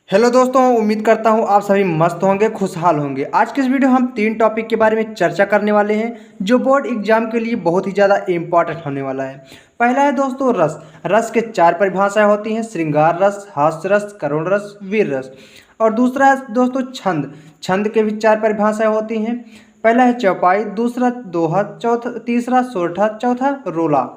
Hello दोस्तों, उम्मीद करता हूँ आप सभी मस्त होंगे, खुशहाल होंगे। आज के इस वीडियो हम 3 टॉपिक के बारे में चर्चा करने वाले हैं जो बोर्ड एग्जाम के लिए बहुत ही ज़्यादा इम्पॉर्टेंट होने वाला है। पहला है दोस्तों रस। रस के 4 परिभाषाएं होती हैं: श्रृंगार रस, हास्य रस, करुण रस, वीर रस। और दूसरा है दोस्तों छंद। छंद के भी 4 परिभाषाएं होती हैं। पहला है चौपाई, दूसरा दोहा, चौथा तीसरा सोरठा, चौथा रोला।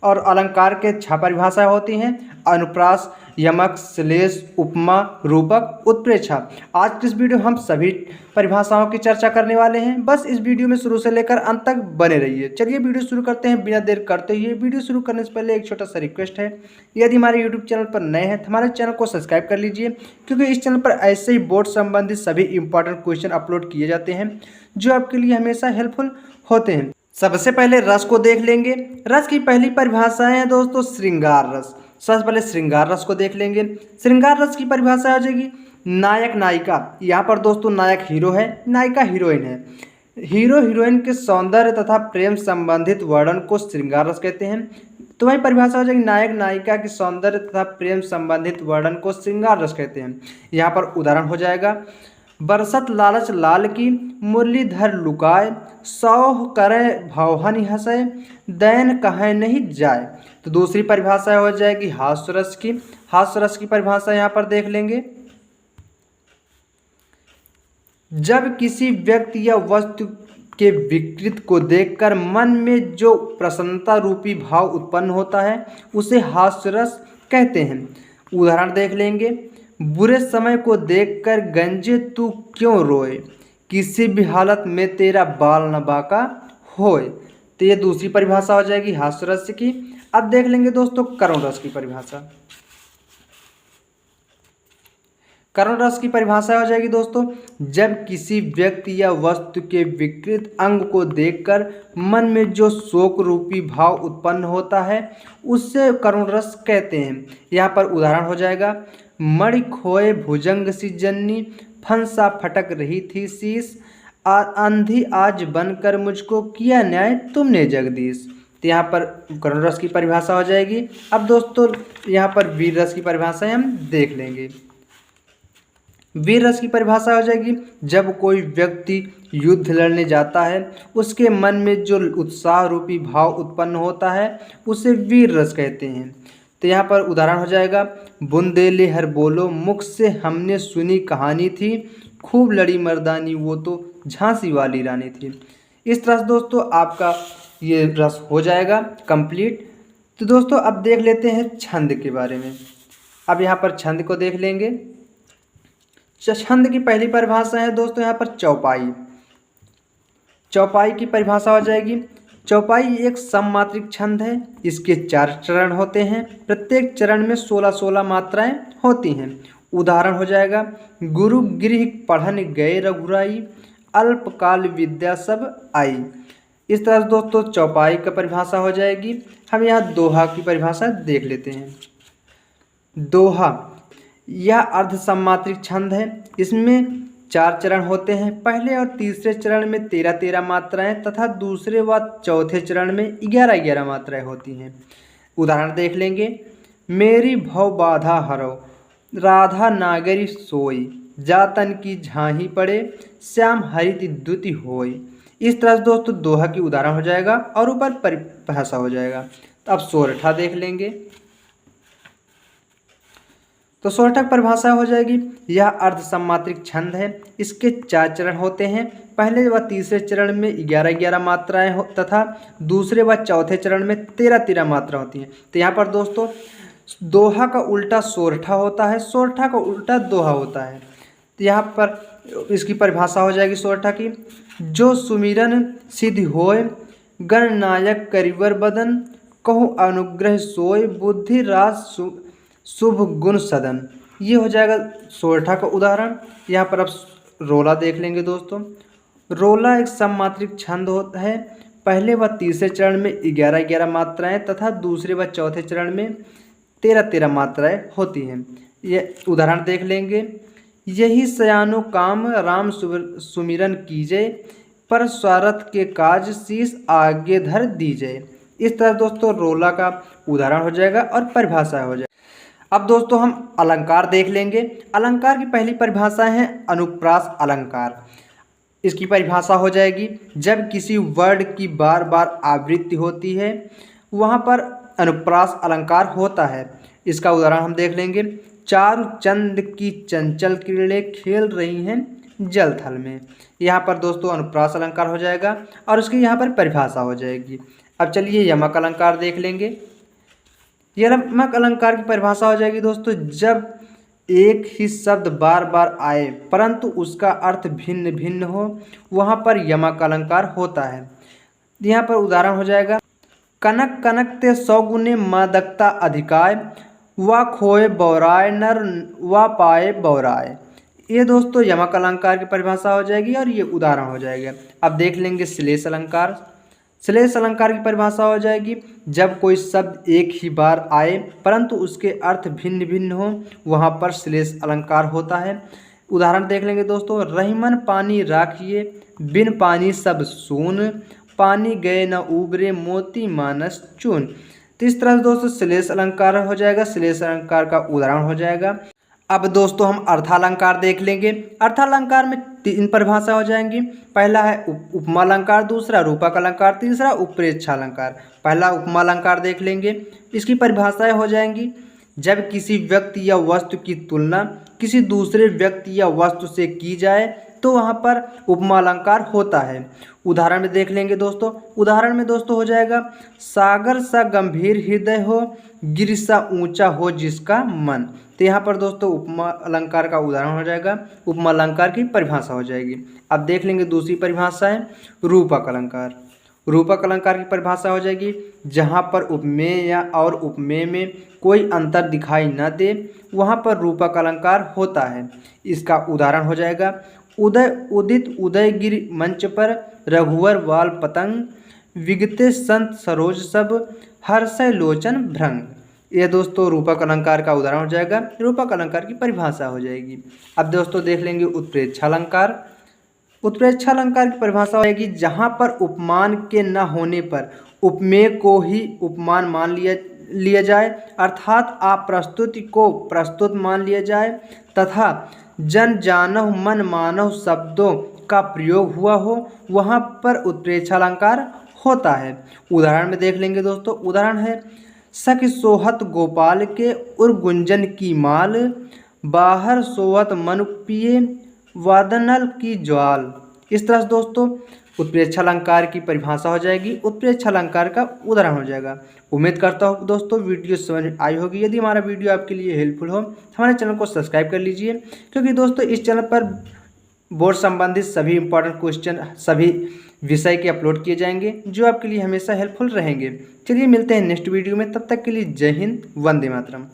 और अलंकार के 6 परिभाषाएं होती हैं: अनुप्रास, यमक, श्लेष, उपमा, रूपक, उत्प्रेक्षा। आज की इस वीडियो हम सभी परिभाषाओं की चर्चा करने वाले हैं। बस इस वीडियो में शुरू से लेकर अंत तक बने रहिए। चलिए वीडियो शुरू करते हैं बिना देर करते हुए। वीडियो शुरू करने से पहले एक छोटा सा रिक्वेस्ट है, यदि हमारे यूट्यूब चैनल पर नए हैं तो हमारे चैनल को सब्सक्राइब कर लीजिए, क्योंकि इस चैनल पर ऐसे ही बोर्ड संबंधित सभी इंपॉर्टेंट क्वेश्चन अपलोड किए जाते हैं जो आपके लिए हमेशा हेल्पफुल होते हैं। सबसे पहले रस को देख लेंगे। रस की पहली परिभाषा है दोस्तों श्रृंगार रस। सबसे पहले श्रृंगार रस को देख लेंगे। श्रृंगार रस की परिभाषा हो जाएगी नायक नायिका। यहाँ पर दोस्तों नायक हीरो है, नायिका हीरोइन है। हीरो हीरोइन के सौंदर्य तथा प्रेम संबंधित वर्णन को श्रृंगार रस कहते हैं। तो वही परिभाषा हो जाएगी नायक नायिका के सौंदर्य तथा प्रेम संबंधित वर्णन को श्रृंगार रस कहते हैं। यहाँ पर उदाहरण हो जाएगा: बरसत लालच लाल की, मुरलीधर लुकाए, सौह करे भवहनि हंसय, दैन कहे नहीं जाए। तो दूसरी परिभाषा हो जाएगी हास्य रस की। हास्य रस की परिभाषा यहाँ पर देख लेंगे: जब किसी व्यक्ति या वस्तु के विकृत को देखकर मन में जो प्रसन्नता रूपी भाव उत्पन्न होता है उसे हास्य रस कहते हैं। उदाहरण देख लेंगे: बुरे समय को देखकर गंजे तू क्यों रोए, किसी भी हालत में तेरा बाल न बाका होए। तो ये दूसरी परिभाषा हो जाएगी हास्य रस की। अब देख लेंगे दोस्तों करुण रस की परिभाषा। करुण रस की परिभाषा हो जाएगी दोस्तों: जब किसी व्यक्ति या वस्तु के विकृत अंग को देखकर मन में जो शोक रूपी भाव उत्पन्न होता है उससे करुण रस कहते हैं। यहाँ पर उदाहरण हो जाएगा: मणि खोए भुजंग सी जन्नी, फंसा फटक रही थी शीस, आंधी आज बनकर मुझको किया न्याय तुमने जगदीश। तो यहाँ पर करुण रस की परिभाषा हो जाएगी। अब दोस्तों यहाँ पर वीर रस की परिभाषा हम देख लेंगे। वीर रस की परिभाषा हो जाएगी: जब कोई व्यक्ति युद्ध लड़ने जाता है उसके मन में जो उत्साह रूपी भाव उत्पन्न होता है उसे वीर रस कहते हैं। तो यहाँ पर उदाहरण हो जाएगा: बुंदेले हर बोलो मुख से हमने सुनी कहानी थी, खूब लड़ी मर्दानी वो तो झांसी वाली रानी थी। इस तरह से दोस्तों आपका ये रस हो जाएगा कंप्लीट। तो दोस्तों अब देख लेते हैं छंद के बारे में। अब यहाँ पर छंद को देख लेंगे। छंद की पहली परिभाषा है दोस्तों यहाँ पर चौपाई। चौपाई की परिभाषा हो जाएगी: चौपाई एक सममात्रिक छंद है। इसके 4 चरण होते हैं। प्रत्येक चरण में 16-16 मात्राएं होती हैं। उदाहरण हो जाएगा: गुरु गृह पढ़न गए रघुराई, अल्पकाल विद्या सब आई। इस तरह से दोस्तों चौपाई का परिभाषा हो जाएगी। हम यहाँ दोहा की परिभाषा देख लेते हैं। दोहा यह अर्ध सममात्रिक छंद है। इसमें 4 चरण होते हैं। पहले और तीसरे चरण में 13-13 मात्राएं तथा दूसरे व चौथे चरण में 11-11 मात्राएं होती हैं। उदाहरण देख लेंगे: मेरी भव बाधा हरो, राधा नागरी सोई, जातन की झांही पड़े, श्याम हरित द्युति होई। इस तरह से दोस्तों दोहा की उदाहरण हो जाएगा और ऊपर परिभाषा हो जाएगा। तो अब सोरठा देख लेंगे। तो सोरठा परिभाषा हो जाएगी: यह अर्ध सममात्रिक छंद है। इसके 4 चरण होते हैं। पहले व तीसरे चरण में 11-11 मात्राएं तथा दूसरे व चौथे चरण में 13-13 मात्रा होती हैं। तो यहाँ पर दोस्तों दोहा का उल्टा सोरठा होता है, सोरठा का उल्टा दोहा होता है। तो यहाँ पर इसकी परिभाषा हो जाएगी सोरठा की: जो सुमिरन सिद्धि होय, गणनायक करिवर बदन, कहूँ अनुग्रह सोय, बुद्धि रास शुभ गुण सदन। ये हो जाएगा सोरठा का उदाहरण। यहाँ पर अब रोला देख लेंगे दोस्तों। रोला एक सममात्रिक छंद होता है। पहले व तीसरे चरण में 11-11 मात्राएं तथा दूसरे व चौथे चरण में 13-13 मात्राएं होती हैं। ये उदाहरण देख लेंगे: यही सयानो काम राम सुमिरन कीजय, पर स्वार्थ के काज शीस आगे धर दीजय। इस तरह दोस्तों रोला का उदाहरण हो जाएगा और परिभाषा हो जाएगा। अब दोस्तों हम अलंकार देख लेंगे। अलंकार की पहली परिभाषा है अनुप्रास अलंकार। इसकी परिभाषा हो जाएगी, जब किसी वर्ड की बार बार आवृत्ति होती है वहाँ पर अनुप्रास अलंकार होता है। इसका उदाहरण हम देख लेंगे। चारु चंद की चंचल किरणें खेल रही हैं जल थल में। यहाँ पर दोस्तों अनुप्रास अलंकार हो जाएगा और उसकी यहाँ पर परिभाषा हो जाएगी। अब चलिए यमक अलंकार देख लेंगे। यमक अलंकार की परिभाषा हो जाएगी दोस्तों, जब एक ही शब्द बार बार आए परंतु उसका अर्थ भिन्न भिन्न हो वहाँ पर यमक अलंकार होता है। यहाँ पर उदाहरण हो जाएगा, कनक कनक ते सौ गुने मादकता अधिकाय, व खोए बौराय नर व पाए बौराय। ये दोस्तों यमक अलंकार की परिभाषा हो जाएगी और ये उदाहरण हो जाएगा। अब देख लेंगे श्लेष अलंकार। श्लेष अलंकार की परिभाषा हो जाएगी, जब कोई शब्द एक ही बार आए परंतु उसके अर्थ भिन्न भिन्न हो वहाँ पर श्लेष अलंकार होता है। उदाहरण देख लेंगे दोस्तों, रहीमन पानी राखिए, बिन पानी सब सून, पानी गए न उबरे मोती मानस चून। तो इस तरह से दोस्तों श्लेष अलंकार हो जाएगा, श्लेष अलंकार का उदाहरण हो जाएगा। अब दोस्तों हम अर्थालंकार देख लेंगे। अर्थालंकार में तीन परिभाषा हो जाएंगी। पहला है उपमा अलंकार, दूसरा रूपक अलंकार, तीसरा उत्प्रेक्षा अलंकार। पहला उपमा अलंकार देख लेंगे। इसकी परिभाषाएं हो जाएंगी, जब किसी व्यक्ति या वस्तु की तुलना किसी दूसरे व्यक्ति या वस्तु से की जाए तो वहाँ पर उपमा अलंकार होता है। उदाहरण में देख लेंगे दोस्तों। उदाहरण में दोस्तों हो जाएगा, सागर सा गंभीर हृदय हो, गिर सा ऊंचा हो जिसका मन। तो यहाँ पर दोस्तों उपमा अलंकार का उदाहरण हो जाएगा, उपमा अलंकार की परिभाषा हो जाएगी। अब देख लेंगे दूसरी परिभाषा है रूपक अलंकार। रूपक अलंकार की परिभाषा हो जाएगी, जहाँ पर उपमेय या और उपमेय में कोई अंतर दिखाई न दे वहाँ पर रूपक अलंकार होता है। इसका उदाहरण हो जाएगा, उदय उदित उदयगिरि मंच पर, रघुवर वाल पतंग, विगते संत सरोज सब, हर्षय लोचन भ्रंग। ये दोस्तों रूपक अलंकार का उदाहरण हो जाएगा, रूपक अलंकार की परिभाषा हो जाएगी। अब दोस्तों देख लेंगे उत्प्रेक्षा अलंकार। उत्प्रेक्षा अलंकार की परिभाषा होगी, जहाँ पर उपमान के न होने पर उपमेय को ही उपमान मान लिया जाए, अर्थात अप्रस्तुति को प्रस्तुत मान लिया जाए तथा जन जानव मन मानव शब्दों का प्रयोग हुआ हो वहाँ पर उत्प्रेक्षा अलंकार होता है। उदाहरण में देख लेंगे दोस्तों। उदाहरण है, सख सोहत गोपाल के उर गुंजन की माल, बाहर सोहत मनु पिए वादनल की ज्वाल। इस तरह से दोस्तों उत्प्रेक्षा अलंकार की परिभाषा हो जाएगी, उत्प्रेक्षा अलंकार का उदाहरण हो जाएगा। उम्मीद करता हूँ दोस्तों वीडियो समझ में आई होगी। यदि हमारा वीडियो आपके लिए हेल्पफुल हो हमारे चैनल को सब्सक्राइब कर लीजिए, क्योंकि दोस्तों इस चैनल पर बोर्ड संबंधित सभी इंपॉर्टेंट क्वेश्चन सभी विषय के अपलोड किए जाएंगे जो आपके लिए हमेशा हेल्पफुल रहेंगे। चलिए मिलते हैं नेक्स्ट वीडियो में, तब तक के लिए जय हिंद, वंदे मातरम।